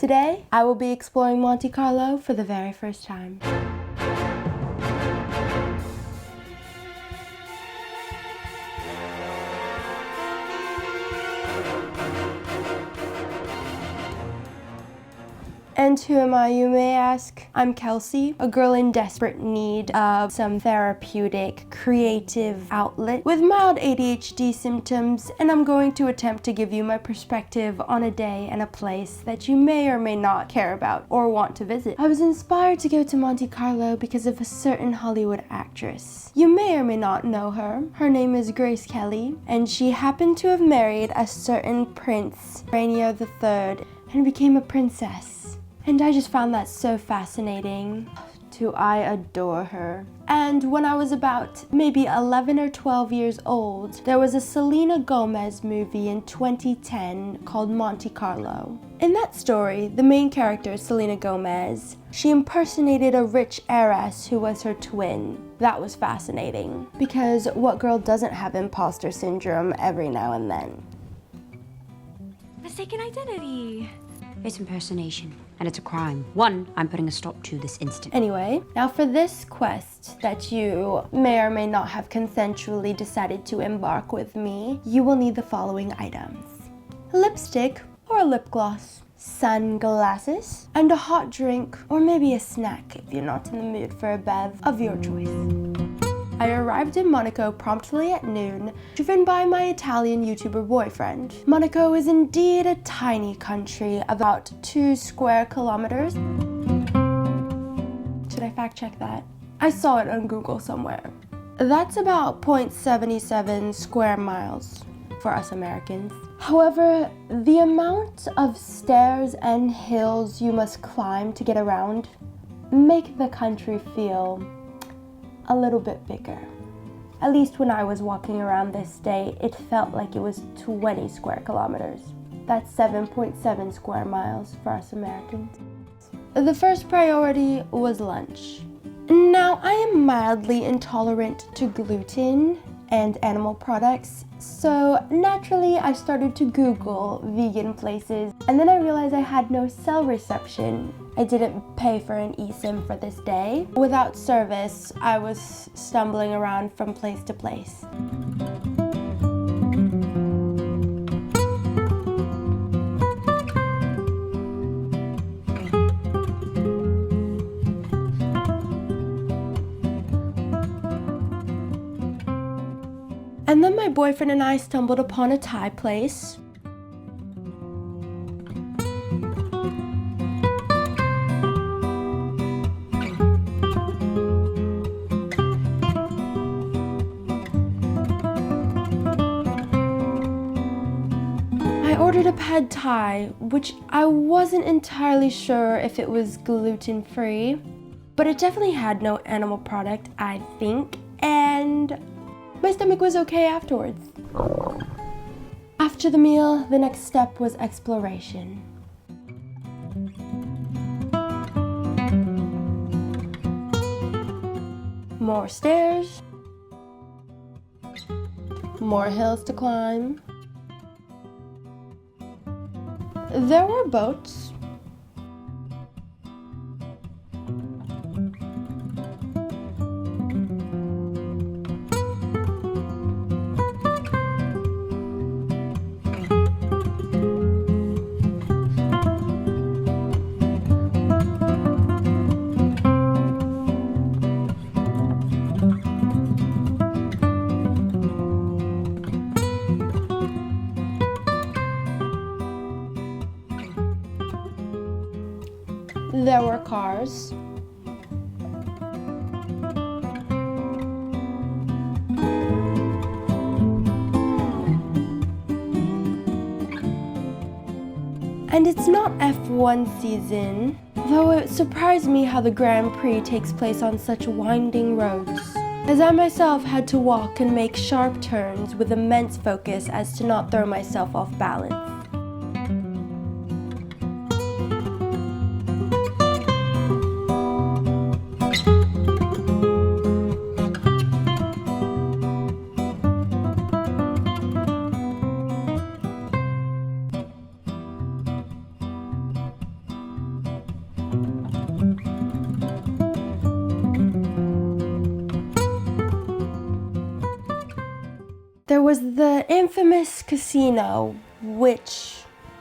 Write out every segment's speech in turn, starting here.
Today, I will be exploring Monte Carlo for the very first time. And who am I, you may ask? I'm Kelsey, a girl in desperate need of some therapeutic, creative outlet with mild ADHD symptoms, and I'm going to attempt to give you my perspective on a day and a place that you may or may not care about or want to visit. I was inspired to go to Monte Carlo because of a certain Hollywood actress. You may or may not know her. Her name is Grace Kelly, and she happened to have married a certain Prince Rainier III and became a princess. And I just found that so fascinating. I adore her. And when I was about maybe 11 or 12 years old, there was a Selena Gomez movie in 2010 called Monte Carlo. In that story, the main character, Selena Gomez, she impersonated a rich heiress who was her twin. That was fascinating, because what girl doesn't have imposter syndrome every now and then? Mistaken identity. It's impersonation, and it's a crime. One, I'm putting a stop to this instant. Anyway, now for this quest that you may or may not have consensually decided to embark with me, you will need the following items: a lipstick or a lip gloss, sunglasses, and a hot drink or maybe a snack if you're not in the mood for a bev of your choice. I arrived in Monaco promptly at noon, driven by my Italian YouTuber boyfriend. Monaco is indeed a tiny country, about 2 square kilometers. Should I fact check that? I saw it on Google somewhere. That's about 0.77 square miles for us Americans. However, the amount of stairs and hills you must climb to get around make the country feel a little bit bigger. At least when I was walking around this day, it felt like it was 20 square kilometers. That's 7.7 square miles for us Americans. The first priority was lunch. Now, I am mildly intolerant to gluten and animal products, so naturally I started to Google vegan places, and then I realized I had no cell reception. I didn't pay for an eSIM for this day. Without service, I was stumbling around from place to place. And then my boyfriend and I stumbled upon a Thai place. I ordered a pad thai, which I wasn't entirely sure if it was gluten-free, but it definitely had no animal product, I think, and my stomach was okay afterwards. After the meal, the next step was exploration. More stairs, more hills to climb. There were boats. There were cars. And it's not F1 season, though it surprised me how the Grand Prix takes place on such winding roads, as I myself had to walk and make sharp turns with immense focus as to not throw myself off balance. was the infamous casino, which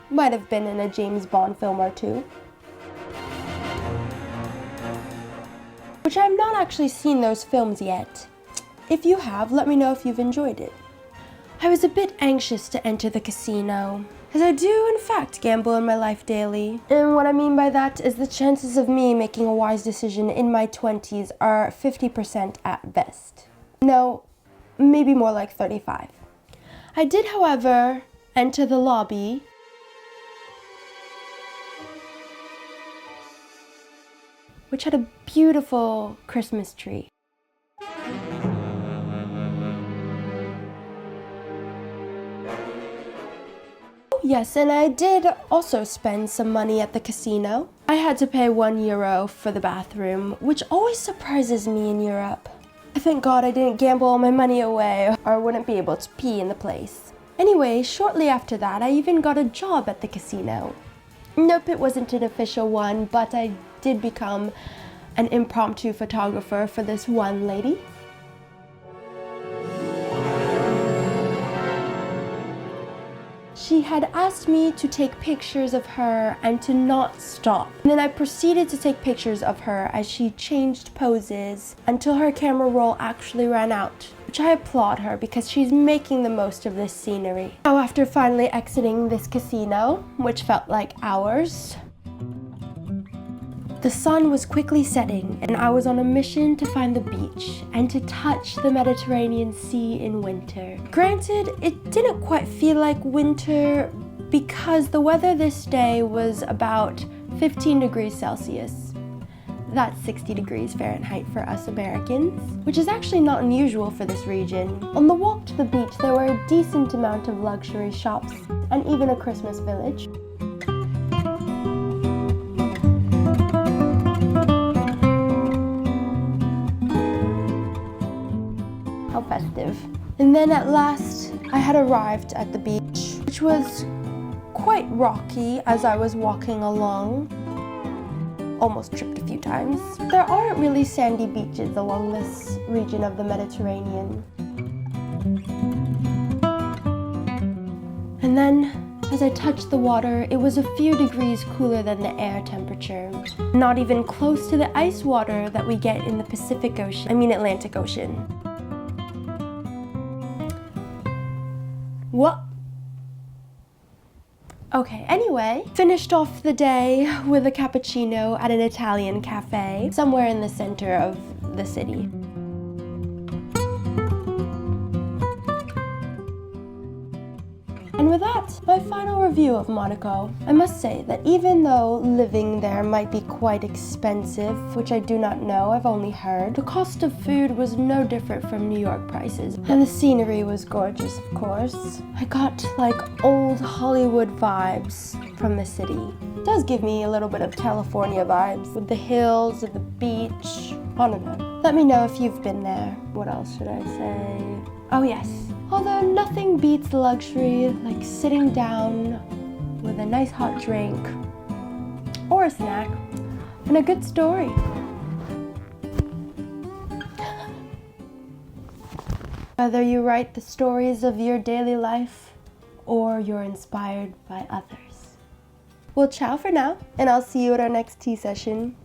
might have been in a James Bond film or two. Which I've not actually seen those films yet. If you have, let me know if you've enjoyed it. I was a bit anxious to enter the casino, as I do in fact gamble in my life daily. And what I mean by that is the chances of me making a wise decision in my 20s are 50% at best. No, maybe more like 35. I did, however, enter the lobby, which had a beautiful Christmas tree. Yes, and I did also spend some money at the casino. I had to pay €1 for the bathroom, which always surprises me in Europe. I thank God I didn't gamble all my money away, or I wouldn't be able to pee in the place. Anyway, shortly after that, I even got a job at the casino. Nope, it wasn't an official one, but I did become an impromptu photographer for this one lady. She had asked me to take pictures of her and to not stop. And then I proceeded to take pictures of her as she changed poses until her camera roll actually ran out, which I applaud her because she's making the most of this scenery. Now, after finally exiting this casino, which felt like hours, the sun was quickly setting, and I was on a mission to find the beach and to touch the Mediterranean Sea in winter. Granted, it didn't quite feel like winter because the weather this day was about 15 degrees Celsius. That's 60 degrees Fahrenheit for us Americans, which is actually not unusual for this region. On the walk to the beach, there were a decent amount of luxury shops and even a Christmas village. How festive. And then at last, I had arrived at the beach, which was quite rocky as I was walking along. Almost tripped a few times. There aren't really sandy beaches along this region of the Mediterranean. And then, as I touched the water, it was a few degrees cooler than the air temperature. Not even close to the ice water that we get in the Atlantic Ocean. What? Okay, anyway, finished off the day with a cappuccino at an Italian cafe somewhere in the center of the city. And with that, my final review of Monaco. I must say that even though living there might be quite expensive, which I do not know, I've only heard, the cost of food was no different from New York prices. And the scenery was gorgeous, of course. I got like old Hollywood vibes from the city. It does give me a little bit of California vibes with the hills and the beach. I don't know. Let me know if you've been there. What else should I say? Oh yes. Although nothing beats the luxury like sitting down with a nice hot drink or a snack and a good story. Whether you write the stories of your daily life or you're inspired by others. Well, ciao for now, and I'll see you at our next tea session.